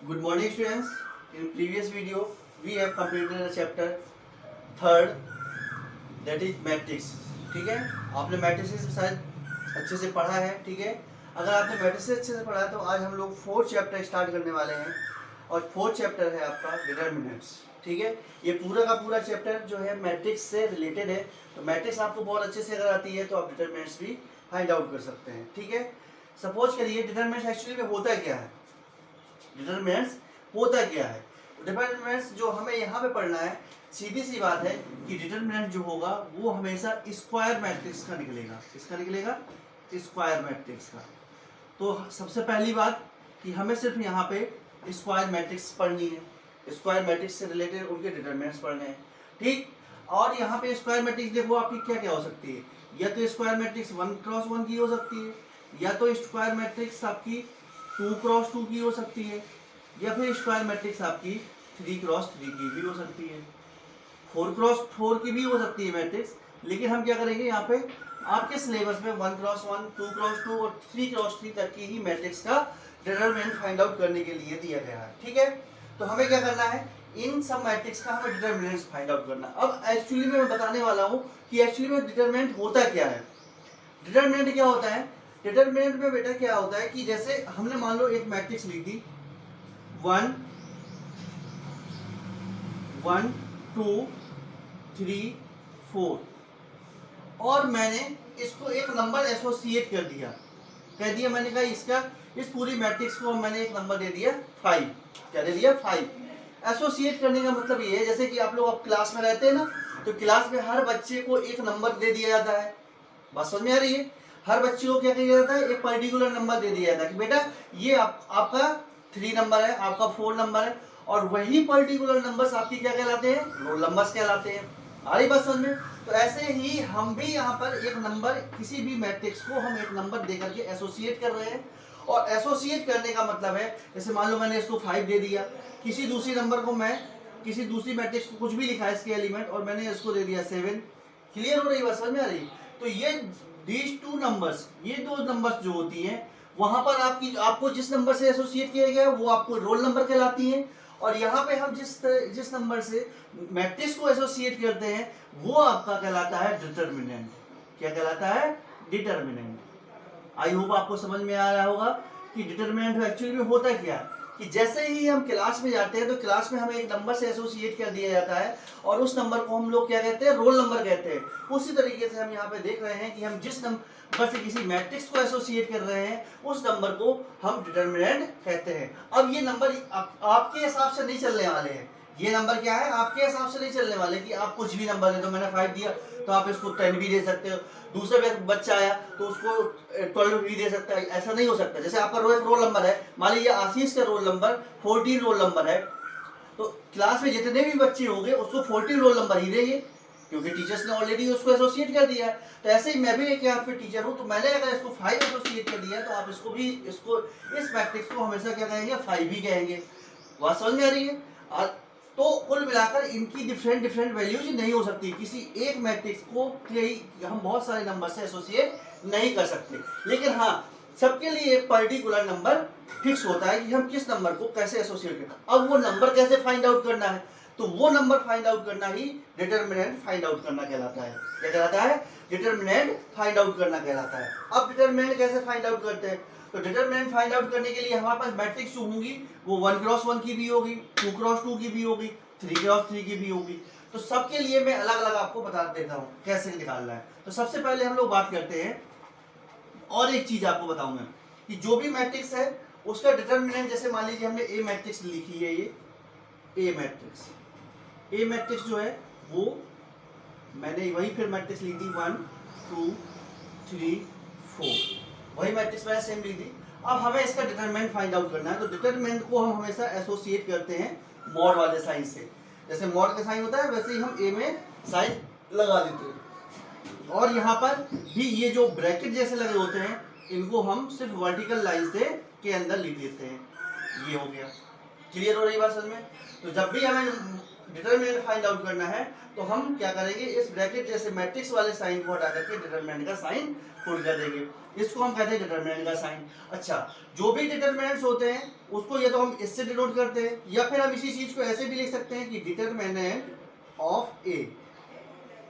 Good morning, students. In previous video, we have completed the chapter third, that is matrix. ठीक है, आपने matrices शायद अच्छे से पढ़ा है. ठीक है, अगर आपने मैट्रिसेस अच्छे से पढ़ा है तो आज हम लोग फोर्थ चैप्टर स्टार्ट करने वाले हैं और फोर्थ चैप्टर है आपका डिटर्मिनेंट्स. ठीक है, ये पूरा का पूरा चैप्टर जो है मैट्रिक्स से रिलेटेड है. तो मैट्रिक्स आपको बहुत अच्छे से अगर आती है तो आप डिटर्मिनेंट्स भी फाइंड आउट कर सकते हैं. ठीक है, सपोज करिए डिटर्मिनेंट्स एक्चुअली में होता क्या है. डिटरमिनेंट्स होता क्या है. डिटरमिनेंट्स जो हमें यहाँ पे पढ़ना है, सीधी सी बात है कि डिटरमिनेंट जो होगा वो हमेशा स्क्वायर मैट्रिक्स का निकलेगा. किसका निकलेगा? स्क्वायर मैट्रिक्स का. तो सबसे पहली बात कि हमें सिर्फ यहाँ पे स्क्वायर मैट्रिक्स पढ़नी है. स्क्वायर मैट्रिक्स से रिलेटेड उनके डिटरमिनेंट्स पढ़ने हैं. ठीक, और यहाँ पे स्क्वायर मैट्रिक्स देखो आपकी क्या क्या हो सकती है. या तो स्क्वायर मैट्रिक्स 1x1 की हो सकती है, या तो स्क्वायर मैट्रिक्स आपकी 2x2 की हो सकती है, या फिर स्क्वायर मैट्रिक्स आपकी 3x3 की भी हो सकती है, 4x4 की भी हो सकती है मैट्रिक्स. लेकिन हम क्या करेंगे यहाँ पे आपके सिलेबस में 1x1, 2x2 और 3x3 तक की ही मैट्रिक्स का डिटरमिनेंट फाइंड आउट करने के लिए दिया गया है. ठीक है, तो हमें क्या करना है, इन सब मैट्रिक्स का हमें डिटरमिनेंट फाइंड आउट करना. अब एक्चुअली में मैं बताने वाला हूँ कि एक्चुअली में डिटरमिनेंट होता क्या है. डिटरमिनेंट क्या होता है? डिटरमिनेंट में बेटा क्या होता है कि जैसे हमने मान लो एक मैट्रिक्स ली थी 1 1 2 3 4 और मैंने इसको एक नंबर एसोसिएट कर दिया. कह दिया मैंने कहा इसका इस पूरी मैट्रिक्स को मैंने एक नंबर दे दिया 5. क्या दे दिया? 5. एसोसिएट करने का मतलब ये है जैसे कि आप लोग अब क्लास में रहते हैं ना, तो क्लास में हर बच्चे को एक नंबर दे दिया जाता है. बात समझ में आ रही है? हर बच्चे को क्या किया जाता है, एक पर्टिकुलर नंबर दे दिया जाता है कि बेटा ये आपका 3 नंबर है, आपका 4 नंबर है, और वही पर्टिकुलर नंबर्स आपकी क्या कहलाते हैं? रोल नंबर्स कहलाते हैं. आ रही बात समझ में? तो ऐसे ही हम भी यहाँ पर एक नंबर, किसी भी मैट्रिक्स को हम एक नंबर दे करके एसोसिएट कर रहे हैं. और एसोसिएट करने का मतलब है जैसे मान लो मैंने इसको 5 दे दिया, किसी दूसरी नंबर को मैं किसी दूसरी मैट्रिक्स को कुछ भी लिखा है इसके एलिमेंट और मैंने इसको दे दिया 7. क्लियर हो रही बात? समझ में आ रही? तो ये these two numbers, ये दो नंबर्स जो होती हैं वहां पर आपको जिस नंबर से एसोसिएट किया गया है वो आपको रोल नंबर कहलाती हैं. और यहाँ पे हम जिस नंबर से मैट्रिक्स को एसोसिएट करते हैं वो आपका कहलाता है डिटरमिनेंट. क्या कहलाता है? डिटरमिनेंट. आई होप आपको समझ में आ रहा होगा कि डिटरमिनेंट एक्चुअली में होता क्या है. कि जैसे ही हम क्लास में जाते हैं तो क्लास में हमें एक नंबर से एसोसिएट कर दिया जाता है और उस नंबर को हम लोग क्या कहते हैं? रोल नंबर कहते हैं. उसी तरीके से हम यहाँ पे देख रहे हैं कि हम जिस नंबर से किसी मैट्रिक्स को एसोसिएट कर रहे हैं उस नंबर को हम डिटरमिनेंट कहते हैं. अब ये नंबर आपके हिसाब से नहीं चलने वाले हैं. ये नंबर क्या है? आपके हिसाब से नहीं चलने वाले कि आप कुछ भी नंबर दे दो. मैंने 5 दिया तो आप इसको 10 भी दे सकते हो. दूसरा बच्चा आया तो उसको 12 भी दे सकता है. ऐसा नहीं हो सकता. जैसे आपका रोल नंबर है, मान लीजिए आशीष का रोल नंबर 14 रोल नंबर है, तो क्लास में जितने भी बच्चे होंगे उसको 14 रोल नंबर ही देंगे क्योंकि टीचर्स ने ऑलरेडी उसको एसोसिएट कर दिया है. तो ऐसे ही मैं भी एक यहाँ पे टीचर हूँ, तो मैंने अगर इसको 5 एसोसिएट कर दिया तो आप इसको भी इस मैट्रिक्स को हमेशा क्या कहेंगे? 5 ही कहेंगे. बात समझ में आ रही है? तो कुल मिलाकर इनकी डिफरेंट वैल्यूज नहीं हो सकती. किसी एक मैट्रिक्स को हम बहुत सारे नंबर से एसोसिएट नहीं कर सकते. लेकिन हाँ, सबके लिए एक पर्टिकुलर नंबर फिक्स होता है कि हम किस नंबर को कैसे एसोसिएट करना है. अब वो नंबर कैसे फाइंड आउट करना है, तो वो नंबर फाइंड आउट करना ही डिटरमिनेंट फाइंड आउट करना कहलाता है. क्या कहलाता है? डिटरमिनेंट फाइंड आउट करना कहलाता है. अब डिटरमिनेंट कैसे फाइंड आउट करते हैं? तो डिटरमिनेंट फाइंड आउट करने के लिए हमारे पास मैट्रिक्स जो होंगी वो 1x1 की भी होगी, 2x2 की भी होगी, 3x3 की भी होगी. तो सबके लिए मैं अलग अलग आपको बता देता हूँ कैसे निकालना है. तो सबसे पहले हम लोग बात करते हैं, और एक चीज आपको बताऊंगा कि जो भी मैट्रिक्स है उसका डिटरमिनेंट, जैसे मान लीजिए हमने ए मैट्रिक्स लिखी है, ये ए मैट्रिक्स जो है वो मैंने वही फिर मैट्रिक्स ली थी 1 2 3 4, वही मैट्रिक्स मैंने सेम ली थी. अब हमें इसका डिटरमिनेंट फाइंड आउट करना है. तो डिटरमिनेंट को हम हमेशा एसोसिएट करते हैं मॉड वाले साइन से. जैसे मॉड का साइन होता है वैसे ही हम ए में साइन लगा देते हैं. और यहाँ पर भी ये जो ब्रैकेट जैसे लगे होते हैं इनको हम सिर्फ वर्टिकल लाइन से के अंदर लिख देते हैं. ये हो गया. क्लियर हो रही बात समझ में? तो जब भी हमें डिटरमिनेंट फाइंड आउट करना है तो हम क्या करेंगे, इस ब्रैकेट जैसे मैट्रिक्स वाले साइन को हटा करके डिटरमिनेंट का साइन पुट कर देंगे। इसको हम कहते हैं डिटरमिनेंट का साइन। अच्छा, जो भी डिटरमिनेंट्स होते हैं उसको या तो हम इससे डिनोट करते हैं या फिर हम इसी चीज को ऐसे भी लिख सकते हैं कि डिटरमिनेंट ऑफ ए,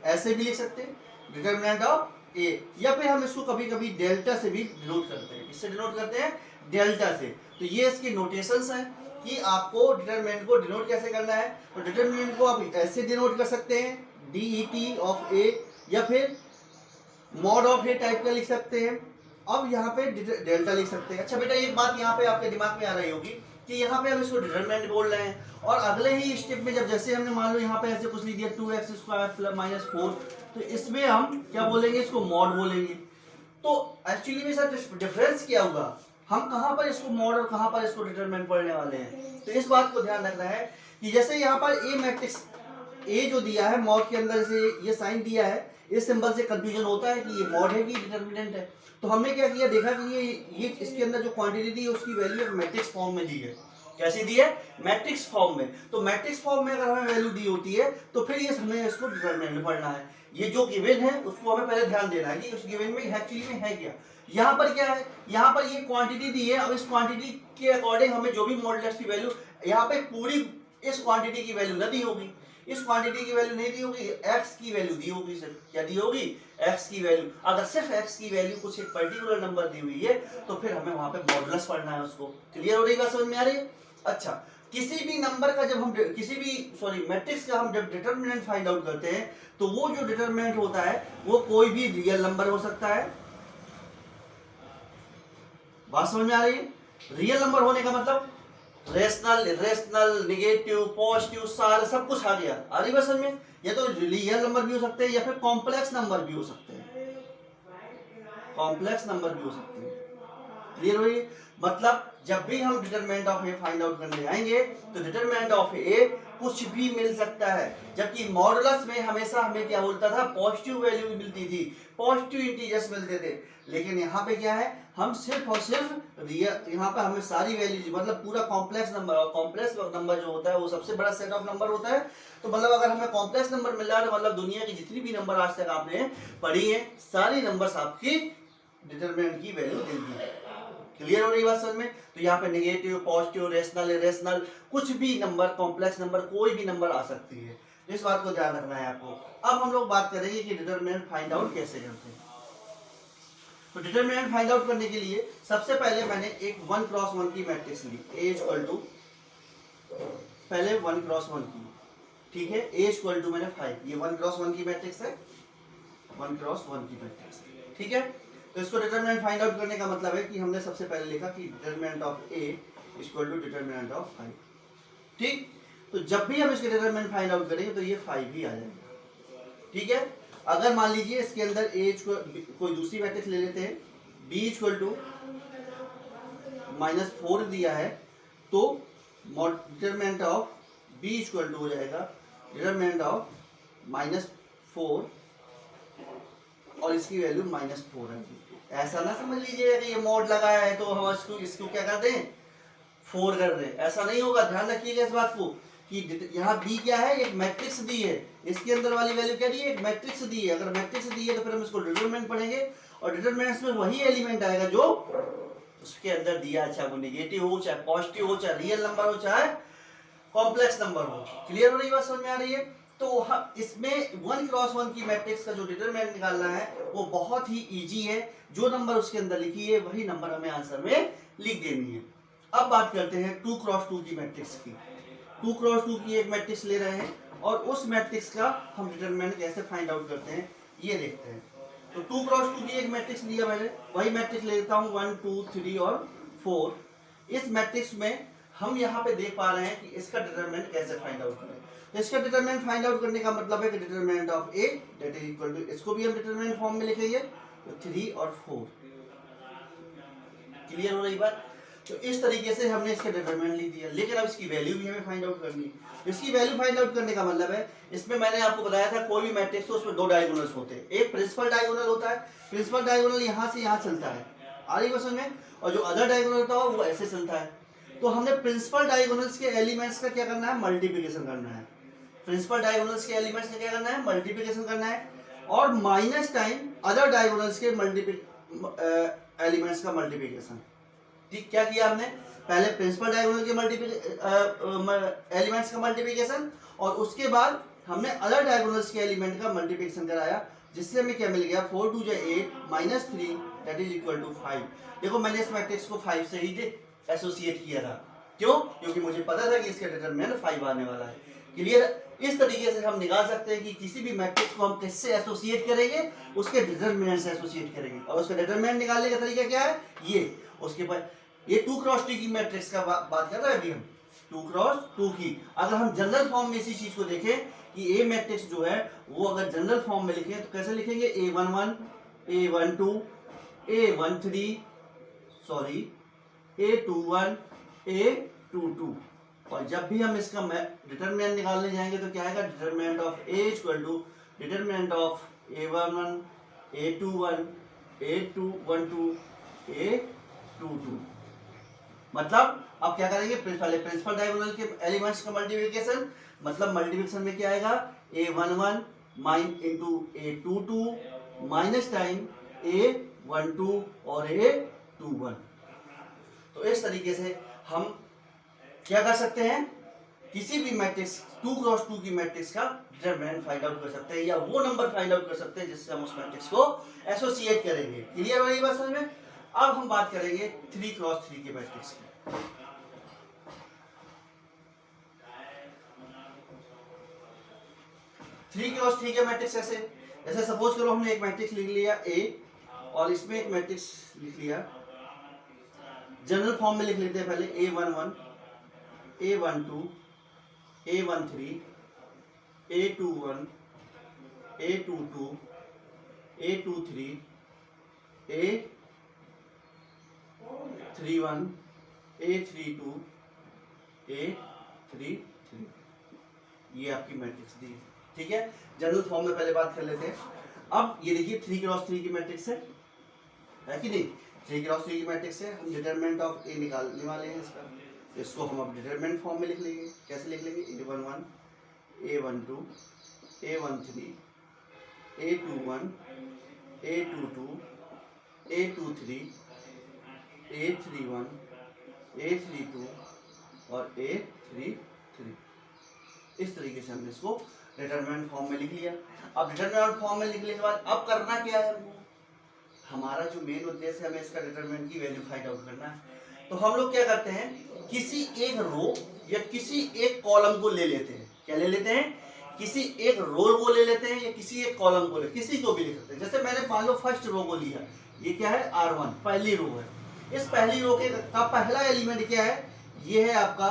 ऐसे भी लिख सकते हैं डिटरमिनेंट ऑफ ए, या फिर हम इसको कभी कभी डेल्टा से भी डिनोट करते हैं। किससे डिनोट करते हैं? डेल्टा से। तो ये इसकी नोटेशंस हैं कि आपको डिटरमिनेंट को डिनोट कैसे करना है। तो डिटरमिनेंट को आप ऐसे डिनोट कर सकते हैं DET ऑफ ए, या फिर मॉड ऑफ ए टाइप का लिख सकते हैं। अब यहाँ पे डेल्टा लिख सकते हैं। अच्छा बेटा, एक बात यहाँ पे आपके दिमाग में आ रही होगी कि यहाँ पे हम इसको डिटरमिनेंट बोल रहे हैं और अगले ही स्टेप में जब जैसे हमने मान लो यहाँ पे ऐसे कुछ लिख दिया 2x² - 4, तो इसमें हम क्या बोलेंगे, इसको मॉड बोलेंगे। तो एक्चुअली में सर डिफरेंस क्या होगा, हम कहाँ पर इसको मॉड और कहाँ पर इसको डिटरमिनेंट पढ़ने वाले हैं। तो इस बात को ध्यान रखना है कि जैसे यहाँ पर ए मैट्रिक्स ए जो दिया है मॉड के अंदर से ये साइन दिया है, इस सिंबल से कंफ्यूजन होता है कि ये मॉड है कि डिटरमिनेंट है। तो हमने क्या किया, देखा कि ये इसके अंदर जो क्वांटिटी दी है उसकी वैल्यू मैट्रिक्स फॉर्म में दी है। कैसी दी है? मैट्रिक्स फॉर्म में। तो मैट्रिक्स फॉर्म में अगर हमें वैल्यू दी होती है तो फिर ये हमें इसको डिटरमिनेंट पढ़ना है। ये जो गिवन है उसको हमें पहले ध्यान देना है कि उस गिवन में एक्चुअली में है क्या। यहाँ पर क्या है, यहाँ पर ये क्वांटिटी दी है। अब इस क्वांटिटी के अकॉर्डिंग हमें जो भी मॉडुलस की वैल्यू, यहाँ पे पूरी इस क्वांटिटी की वैल्यू न दी होगी, इस क्वांटिटी की वैल्यू नहीं दी होगी, x की वैल्यू दी होगी। सिर्फ क्या दी होगी? x की वैल्यू। अगर सिर्फ x की वैल्यू कुछ एक पर्टिकुलर नंबर दी हुई है तो फिर हमें वहां पे मॉडुलस पढ़ना है उसको। क्लियर हो रही बात, समझ में आ रही है? अच्छा, किसी भी नंबर का जब हम मैट्रिक्स का हम जब डिटरमिनेंट फाइंड आउट करते हैं तो वो जो डिटरमिनेंट होता है वो कोई भी रियल नंबर हो सकता है। बात समझ में आ रही है? रियल नंबर होने का मतलब रेशनल, इरेशनल, नेगेटिव, पॉजिटिव, सारे सब कुछ आ गया। आ रही बात समझ में? या तो रियल नंबर भी हो सकते हैं या फिर कॉम्प्लेक्स नंबर भी हो सकते हैं, कॉम्प्लेक्स नंबर भी हो सकते हैं। क्लियर हुई? मतलब जब भी हम determinant of A find out करने जाएंगे तो डिटरमिनेंट ऑफ ए कुछ भी मिल सकता है, जबकि मॉडुलस में हमेशा हमें क्या बोलता था, पॉजिटिव वैल्यू मिलती थी, पॉजिटिव इंटीजर्स मिलते थे। लेकिन यहाँ पे क्या है, हम सिर्फ और सिर्फ रियल, यहाँ पे हमें सारी वैल्यूज मतलब पूरा कॉम्प्लेक्स नंबर, और कॉम्प्लेक्स नंबर जो होता है वो सबसे बड़ा सेट ऑफ नंबर होता है। तो मतलब अगर हमें कॉम्प्लेक्स नंबर मिल रहा है तो मतलब दुनिया की जितनी भी नंबर आज तक आपने पढ़ी है सारी नंबर्स आपकी डिटरमिनेंट की वैल्यू देंगी। क्लियर हो रही बात समझ में? तो यहाँ पे नेगेटिव, पॉजिटिव, रेशनल, इरेशनल, कुछ भी नंबर, कॉम्प्लेक्स नंबर, कोई भी नंबर आ सकती है। इस बात को ध्यान रखना है आपको। अब हम लोग बात करेंगे कि डिटरमिनेंट फाइंड आउट कैसे करते हैं। तो डिटरमिनेंट फाइंड आउट करने के लिए सबसे पहले मैंने एक 1x1 की मैट्रिक्स ली, A इक्वल टू, पहले 1x1 की, ठीक है, A इक्वल टू मैंने 5, ये 1x1 की मैट्रिक्स है, 1x1 की मैट्रिक्स, ठीक है। तो इसको डिटरमिनेंट फाइंड आउट करने का मतलब है कि हमने सबसे पहले लिखा कि determinant of A equal to determinant of 5, ठीक। तो जब भी हम इसके डिटरमिनेंट फाइंड आउट करेंगे तो ये 5 ही आ जाएगा, ठीक है। अगर मान लीजिए इसके अंदर कोई दूसरी मैट्रिक्स ले लेते हैं, B इक्वल टू -4 दिया है, तो determinant of B equal to हो जाएगा डिटरमिनेंट ऑफ -4 और इसकी वैल्यू -4 है। ऐसा ना समझ लीजिएगा कि ये मॉड लगाया है तो हम इसको क्या कर दें, 4 कर दें, ऐसा नहीं होगा। ध्यान रखिएगा इस बात को कि यहाँ B क्या है, एक मैट्रिक्स दी है, इसके अंदर वाली वैल्यू क्या दी है, एक मैट्रिक्स दी है। अगर मैट्रिक्स दी है तो फिर हम इसको डिटरमिनेंट पढ़ेंगे और डिटरमिनेंट में वही एलिमेंट आएगा जो उसके अंदर दिया, चाहे वो नेगेटिव हो, चाहे पॉजिटिव हो, चाहे रियल नंबर हो, चाहे कॉम्प्लेक्स नंबर हो। क्लियर हो रही बात, समझ में आ रही है? तो इसमें 1x1 की मैट्रिक्स का जो डिटरमिनेंट निकालना है वो बहुत ही इजी है। जो नंबर उसके अंदर लिखी है वही नंबर हमें आंसर में लिख देनी है। अब बात करते हैं 2x2 की मैट्रिक्स की। 2x2 की एक मैट्रिक्स ले रहे हैं और उस मैट्रिक्स का हम डिटरमिनेंट कैसे फाइंड आउट करते हैं ये देखते हैं। तो 2x2 की एक मैट्रिक्स लिया मैंने, वही मैट्रिक्स ले लेता हूँ 1 2 3 और 4। इस मैट्रिक्स में हम यहाँ पे देख पा रहे हैं कि इसका डिटरमिनेंट कैसे फाइंड आउट करें। तो इसका डिटरमिनेंट फाइंड आउट करने का मतलब है कि determinant of A that is equal to, इसको भी हम डिटरमिनेंट फॉर्म में लिखेंगे, तो 3 और 4। क्लियर हो रही बात? तो इस तरीके से हमने इसका डिटरमिनेंट लिख दिया। लेकिन अब इसकी वैल्यू भी हमें फाइंड आउट करनी है। इसकी वैल्यू फाइंड आउट करने का मतलब है, इसमें मैंने आपको बताया था कोई भी मैट्रिक्स हो उसमें 2 डायगोनल्स होते हैं। एक प्रिंसिपल डायगोनल होता है, प्रिंसिपल डायगोनल यहाँ से यहाँ चलता है, आ रही बात में, और जो अदर डायगोनल होता है वो ऐसे चलता है। तो हमने प्रिंसिपल डायगोनल्स के एलिमेंट्स का क्या करना है, मल्टीप्लिकेशन करना है। प्रिंसिपल डायगोनल्स के एलिमेंट्स का क्या करना है, मल्टीप्लिकेशन करना है, और माइनस टाइम अदर डायगोनल्स के एलिमेंट्स का मल्टीप्लिकेशन। ठीक, क्या किया हमने, पहले प्रिंसिपल डायगोनल के एलिमेंट्स का मल्टीप्लिकेशन, और उसके बाद हमने अदर डायगोनल्स के एलिमेंट का मल्टीप्लिकेशन कराया, जिससे हमें क्या मिल गया, 4 2 8 minus 3 that is equal to 5। देखो मैंने इस मैट्रिक्स को 5 से ही एसोसिएट किया था, क्यों, क्योंकि मुझे पता था कि इसका डिटरमिनेंट 5 आने वाला है। क्लियर, इस तरीके से हम निकाल सकते हैं कि किसी भी मैट्रिक्स को हम किससे एसोसिएट करेंगे, उसके डिटरमिनेंट से एसोसिएट करेंगे, और उसका डिटरमिनेंट निकालने का तरीका क्या है, ये। उसके बाद ये 2 क्रॉस 2 की मैट्रिक्स का बात कर रहे हैं अभी हम, 2 क्रॉस 2 की। अगर हम जनरल फॉर्म में इसी चीज को देखें कि ए मैट्रिक्स जो है वो अगर जनरल फॉर्म में लिखें तो कैसे लिखेंगे, A11 A12 A13 sorry A21 A22, और जब भी हम इसका डिटरमिनेंट निकालने जाएंगे तो क्या आएगा, determinant of A equal to determinant of A11 A21 A212 A22। मतलब अब क्या करेंगे, पहले प्रिंसिपल डायगोनल के एलिमेंट्स का मल्टीप्लिकेशन, मतलब मल्टीप्लिकेशन में क्या आएगा, A11 into A22 minus time A12 और A21। तो इस तरीके से हम क्या कर सकते हैं, किसी भी मैट्रिक्स 2 क्रॉस 2 की मैट्रिक्स का डिटरमिनेंट फाइंड आउट कर सकते हैं, या वो नंबर फाइंड आउट कर सकते हैं जिससे हम उस मैट्रिक्स को एसोसिएट करेंगे। क्लियर हो ये बात समझ में। अब हम बात करेंगे 3 क्रॉस 3 के मैट्रिक्स की। 3 क्रॉस 3 के मैट्रिक्स ऐसे, जैसे सपोज करो हमने एक मैट्रिक्स लिख लिया A, और इसमें एक मैट्रिक्स लिख लिया, जनरल फॉर्म में लिख लेते हैं पहले, A11 A12 A13 A21 A22 A23 A31 A32 A33, ये आपकी मैट्रिक्स दी। ठीक है, जनरल फॉर्म में पहले बात कर लेते हैं। अब ये देखिए 3 क्रॉस 3 की मैट्रिक्स है कि नहीं, 3 क्रॉस 3 की मैट्रिक्स है, हम डिटरमिनेंट ऑफ ए निकालने वाले हैं इसका, इसको हम अब डिटरमिनेंट फॉर्म में लिख लेंगे। कैसे लिख लेंगे, A11 A12 A13 A21 A22 A23 A31 A32 और A33। इस तरीके से हमने इसको डिटरमिनेंट फॉर्म में लिख लिया। अब डिटरमिनेंट फॉर्म में लिखने के बाद अब करना क्या है, हमारा जो मेन उद्देश्य है, हमें इसका डिटरमिनेंट की वैल्यू फाइंड आउट करना है। तो हम लोग क्या करते हैं, किसी एक रो या किसी एक कॉलम को ले लेते हैं। क्या ले लेते हैं, किसी एक रो को ले लेते हैं या किसी एक कॉलम को किसी को भी ले सकते हैं। जैसे मैंने मान लो फर्स्ट रो को लिया, ये क्या है, R1 पहली रो है। इस पहली रो के का पहला एलिमेंट क्या है, ये है आपका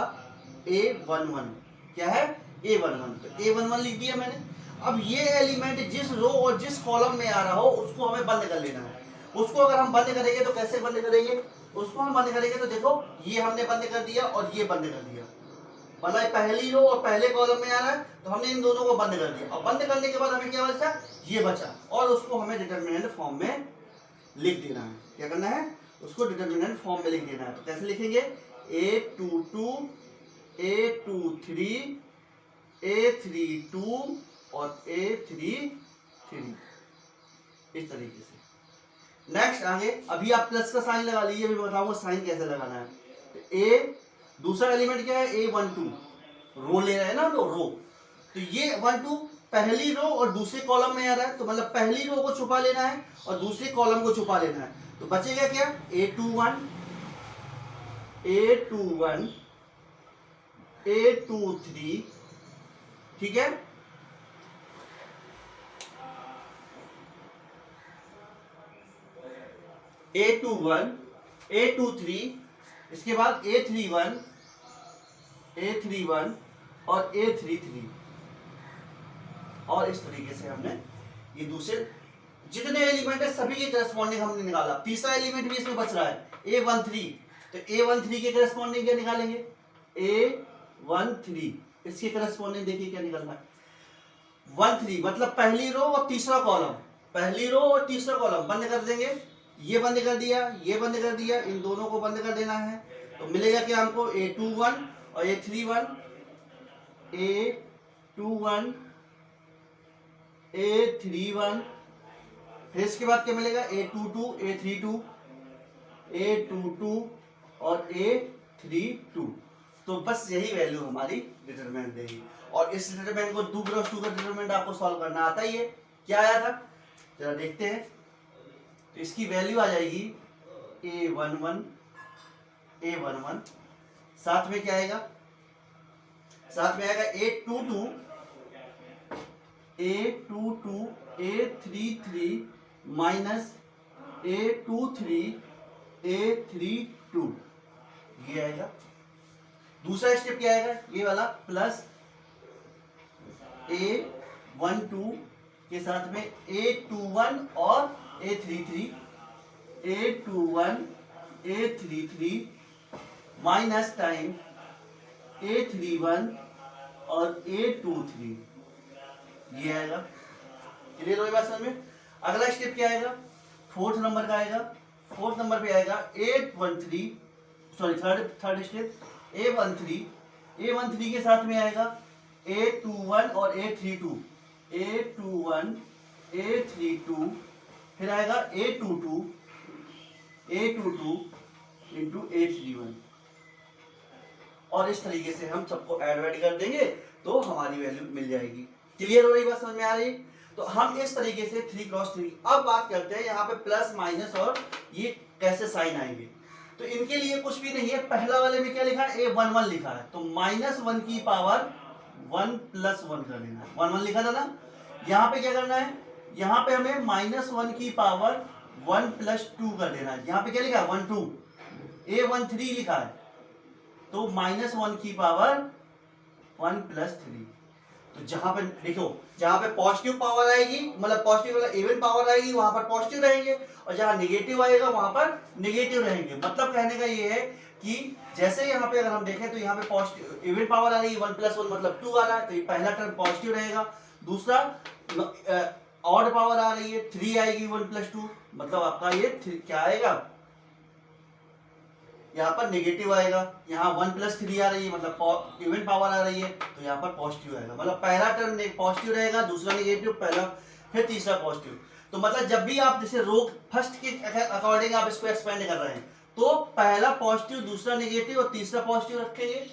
A11। क्या है, A11। तो A11 लिख दिया मैंने। अब ये एलिमेंट जिस रो और जिस कॉलम में आ रहा हो उसको हमें बंद कर लेना है। उसको अगर हम बंद करेंगे तो कैसे बंद करेंगे, उसको हम बंद करेंगे तो देखो ये हमने बंद कर दिया और ये बंद कर दिया, मतलब पहली रो और पहले कॉलम में आ रहा है तो हमने इन दोनों को बंद कर दिया। और बंद करने के बाद हमें क्या बचा, ये बचा, और उसको हमें डिटरमिनेंट फॉर्म में लिख देना है। क्या करना है, उसको डिटरमिनेंट फॉर्म में लिख देना है। तो कैसे लिखेंगे, A22 A23 A32 और A33, इस तरीके से। नेक्स्ट आगे, अभी आप प्लस का साइन लगा लीजिए, मैं बताऊंगा साइन कैसे लगाना है। ए दूसरा एलिमेंट क्या है, A12, रो ले रहे हैं ना रो, तो ये 12 पहली रो और दूसरे कॉलम में आ रहा है, तो मतलब पहली रो को छुपा लेना है और दूसरे कॉलम को छुपा लेना है। तो बचेगा क्या, A21 A21 A23, ठीक है, A21 A23, इसके बाद A31 A31 और A33, और इस तरीके से हमने ये दूसरे जितने एलिमेंट है सभी के करस्पॉन्डिंग हमने निकाला। तीसरा एलिमेंट भी इसमें बच रहा है A13, तो A13 के करस्पॉन्डिंग क्या निकालेंगे, A13, इसके करस्पॉन्डिंग देखिए क्या निकल रहा है, 13, मतलब पहली रो और तीसरा कॉलम, पहली रो और तीसरा कॉलम बंद कर देंगे। ये बंद कर दिया, ये बंद कर दिया, इन दोनों को बंद कर देना है। तो मिलेगा क्या हमको, A21 और A31 A21 A21 A31, फिर इसके बाद क्या मिलेगा A22 A32 A22 और A32। तो बस यही वैल्यू हमारी डिटरमिनेंट देगी। और इस डिटरमिनेंट को 2 क्रॉस 2 का डिटरमिनेंट आपको सॉल्व करना आता ही है। क्या आया था जरा देखते हैं। तो इसकी वैल्यू आ जाएगी A11 साथ में क्या आएगा, साथ में आएगा A22 A33 minus A23 A32, ये आएगा। दूसरा स्टेप क्या आएगा, ये वाला प्लस A12 के साथ में A21 और A33 A21 A33 minus time A31 और A23, ये आएगा। क्लियर हो बात समझ में। अगला स्टेप क्या आएगा, फोर्थ नंबर का आएगा। फोर्थ नंबर पे आएगा A13, sorry third step A13 के साथ में आएगा A21 और A32 A21 A32, फिर आएगा A22 इंटू A31, और इस तरीके से हम सबको ऐड कर देंगे तो हमारी वैल्यू मिल जाएगी। क्लियर हो रही बात, समझ में आ रही। तो हम इस तरीके से 3 क्रॉस 3। अब बात करते हैं यहाँ पे प्लस माइनस और ये कैसे साइन आएंगे। तो इनके लिए कुछ भी नहीं है। पहला वाले में क्या लिखा है, A11 लिखा है, तो -1 की पावर 1 + 1 कर देना है। 1 लिखा था ना, यहाँ पे क्या करना है, यहाँ पे हमें -1 की पावर 1 + 2 कर देना है। यहाँ पे क्या लिखा है 1 2, A13 लिखा है, तो -1 की पावर 1 + 3। तो जहां पे देखो, जहां पे पॉजिटिव पावर आएगी, मतलब पॉजिटिव वाला इवन पावर आएगी, वहां पर पॉजिटिव रहेंगे, और जहां नेगेटिव आएगा वहां पर नेगेटिव रहेंगे। मतलब कहने का ये है कि जैसे यहाँ पे अगर हम देखें तो यहाँ पे पॉजिटिव इवन पावर आ रही है, 1 + 1 मतलब 2 आ रहा है, तो ये पहला टर्म पॉजिटिव रहेगा। दूसरा ऑड पावर आ रही है, 3 आएगी 1 + 2, मतलब आपका ये क्या आएगा, यहाँ पर नेगेटिव आएगा। यहाँ 1 + 3 आ रही है, मतलब इवन पावर आ रही है, तो यहाँ पर पॉजिटिव आएगा। मतलब पहला टर्म पॉजिटिव रहेगा, दूसरा नेगेटिव, पहला फिर तीसरा पॉजिटिव। तो मतलब जब भी आप जैसे रो फर्स्ट के अकॉर्डिंग आप इसको एक्सपेंड कर रहे हैं, तो पहला पॉजिटिव, दूसरा नेगेटिव और तीसरा पॉजिटिव रखेंगे।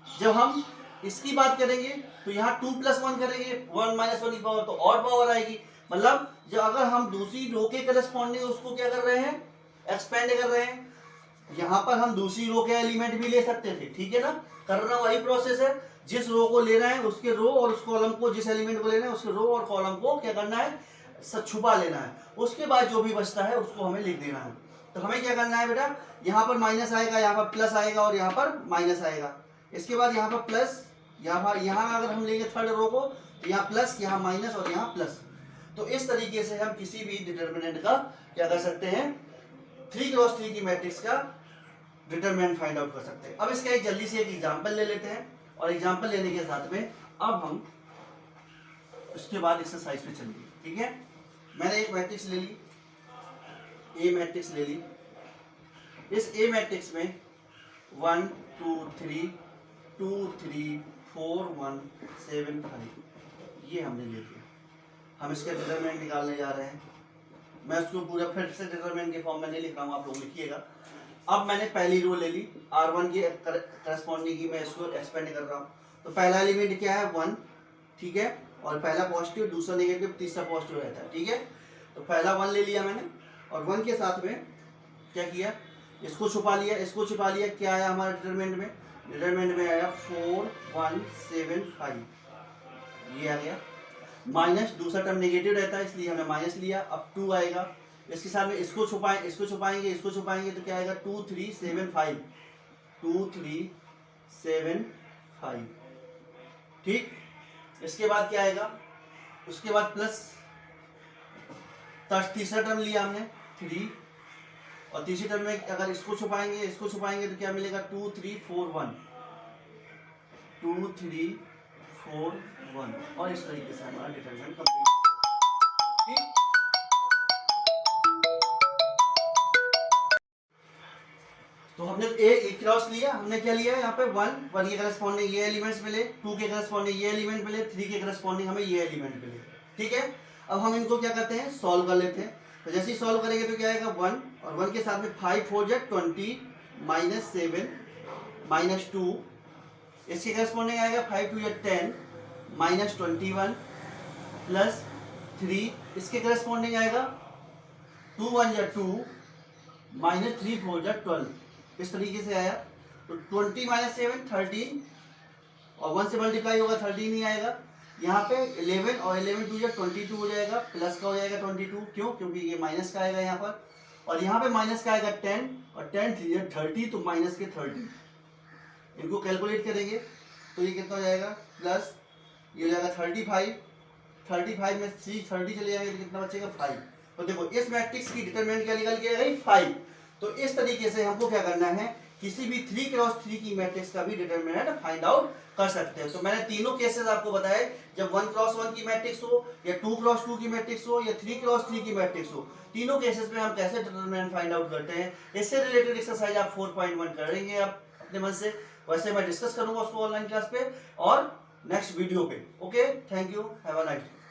जब हम इसकी बात करेंगे तो यहाँ 2 + 1 करेंगे, 1 - 1 की पावर, तो ऑड पावर आएगी। मतलब जब अगर हम दूसरी रो के करस्पॉन्डिंग उसको क्या कर रहे हैं, एक्सपेंड कर रहे हैं, यहाँ पर हम दूसरी रो के एलिमेंट भी ले सकते थे, ठीक है ना। करना वही प्रोसेस है, जिस रो को ले रहे हैं उसके रो और उस कॉलम को, जिस एलिमेंट को ले रहे हैं उसके रो और कॉलम को क्या करना है, छुपा लेना है। उसके बाद जो भी बचता है उसको हमें लिख देना है। तो हमें क्या करना है बेटा, यहाँ पर माइनस आएगा, यहाँ पर प्लस आएगा और यहाँ पर माइनस आएगा। इसके बाद यहाँ पर प्लस, यहाँ अगर हम लेंगे थर्ड रो को, तो यहाँ प्लस, यहाँ माइनस और यहाँ प्लस। तो इस तरीके से हम किसी भी डिटर्मिनेंट का क्या कर सकते हैं, 3 क्रॉस 3 की मैट्रिक्स का डिटरमिनेंट फाइंड आउट कर सकते हैं। अब इसका एक जल्दी से एक एग्जांपल ले लेते हैं, और एग्जांपल लेने के साथ में अब हम उसके बाद एक्सरसाइज पे चलेंगे, ठीक है। मैंने एक मैट्रिक्स ले ली, ए मैट्रिक्स ले ली। इस ए मैट्रिक्स में 1 2 3 2 3 4 1 7 5 ये हमने ले लिया। हम इसका डिटरमिनेंट निकालने जा रहे हैं। मैं उसको पूरा फिर से डिटरमिनेंट के फॉर्म में नहीं लिख रहा हूँ, आप लोग लिखिएगा। अब मैंने पहली रो ले ली, R1 की करस्पॉन्डिंग की मैं इसको एक्सपेंड कर रहा हूँ। तो पहला एलिमेंट क्या है 1, ठीक है, और पहला पॉजिटिव, दूसरा नेगेटिव, तीसरा पॉजिटिव रहता है, ठीक है। तो पहला 1 ले लिया मैंने, और 1 के साथ में क्या किया, इसको छुपा लिया, इसको छुपा लिया। क्या आया हमारा डिटरमिनेंट में, डिटरमिनेंट में आया 4 1 7 5, ये आ गया। माइनस, दूसरा टर्म नेगेटिव रहता है इसलिए हमने माइनस लिया। अब 2 आएगा, इसके साथ में इसको छुपाएंगे, इसको छुपाएंगे, तो क्या आएगा 2 3 7 5 2 3 7 5, ठीक। इसके बाद क्या आएगा, उसके बाद प्लस, तीसरा टर्म लिया हमने 3, और तीसरे टर्म में अगर इसको छुपाएंगे तो क्या मिलेगा 2 3 4 1 2 3 4 1, और इस तरीके से हमारा डिटरमिनेंट कंप्लीट, ठीक। तो हमने ए क्रॉस लिया, हमने क्या लिया यहाँ पे 1 के करस्पॉन्डिंग ये एलिमेंट्स मिले, 2 के करस्पॉन्डिंग ये एलिमेंट मिले, 3 के करस्पॉन्डिंग हमें ये एलिमेंट मिले। ठीक है, अब हम इनको क्या करते हैं, सॉल्व कर लेते हैं। तो जैसे ही सॉल्व करेंगे तो क्या आएगा 1 और 1 के साथ में 5 4 जा 20 -7 -2, इसके करस्पॉन्डिंग आएगा 5 2 या 10 -21 प्लस 3, इसके करस्पॉन्डिंग आएगा 2 1 या 2 -3 4 जा 12, इस तरीके से आया। तो 20 -7 13 और 1 से मल्टीप्लाई होगा 13 ही आएगा। यहाँ पे 11 और 11 2 जा 22 हो जाएगा, प्लस का हो जाएगा 22, क्यों, क्योंकि ये माइनस का आएगा यहाँ पर, और यहाँ पे माइनस का आएगा 10 और 10 3 जा 30, तो माइनस के 30। इनको कैलकुलेट करेंगे तो ये कितना हो जाएगा, प्लस ये हो जाएगा 35 में 3 30 चले जाएंगे तो कितना बचेगा 5। तो देखो इस मैट्रिक्स की डिटरमिनेंट क्या निकल के आई 5। तो इस तरीके से हमको क्या करना है, किसी भी 3 क्रॉस 3 की मैट्रिक्स का भी डिटरमिनेंट फाइंड आउट कर सकते हैं। तो मैंने तीनों केसेस आपको बताए, जब 1 क्रॉस 1 की मैट्रिक्स हो या 2 क्रॉस 2 की मैट्रिक्स हो या 3 क्रॉस 3 की मैट्रिक्स हो, तीनों केसेस में हम कैसे डिटरमिनेंट फाइंड आउट करते हैं। इससे रिलेटेड एक्सरसाइज आप 4.1 करेंगे आप अपने मन से, वैसे मैं डिस्कस करूंगा उसको ऑनलाइन क्लास पे और नेक्स्ट वीडियो पे। Okay, thank you, have a nice day.